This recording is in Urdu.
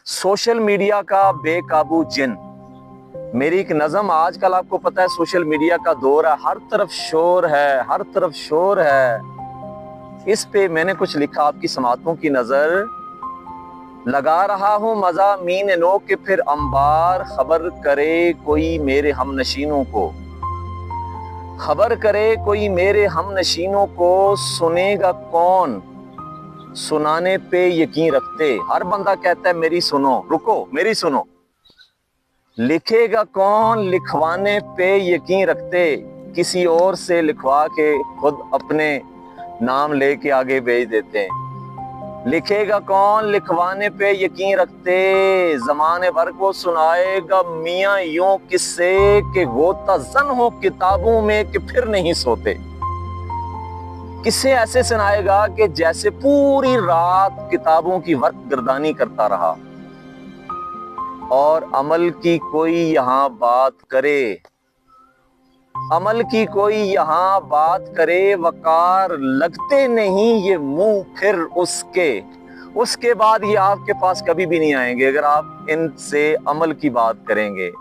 سوشل میڈیا کا بے قابو جن. میری ایک نظم. آج کل آپ کو پتا ہے سوشل میڈیا کا دور ہے, ہر طرف شور ہے, ہر طرف شور ہے. اس پہ میں نے کچھ لکھا, آپ کی سماعتوں کی نظر. لگا رہا ہوں مضامین نو کہ پھر انبار, خبر کرے کوئی میرے ہم نشینوں کو, خبر کرے کوئی میرے ہم نشینوں کو. سنے گا کون سنانے پہ یقین رکھتے, ہر بندہ کہتا ہے میری سنو, رکو میری سنو. لکھے گا کون لکھوانے پہ یقین رکھتے, کسی اور سے لکھوا کے خود اپنے نام لے کے آگے بھیج دیتے ہیں. لکھے گا کون لکھوانے پہ یقین رکھتے, زمانے بھر کو سنائے گا میاں یوں قصے کہ غوطہ زن ہو کتابوں میں کہ پھر نہیں سوتے. قصے ایسے سنائے گا کہ جیسے پوری رات کتابوں کی ورق گردانی کرتا رہا. اور عمل کی کوئی یہاں بات کرے, عمل کی کوئی یہاں بات کرے, وقار لگتے نہیں یہ منہ پھر اس کے بعد یہ آپ کے پاس کبھی بھی نہیں آئیں گے اگر آپ ان سے عمل کی بات کریں گے.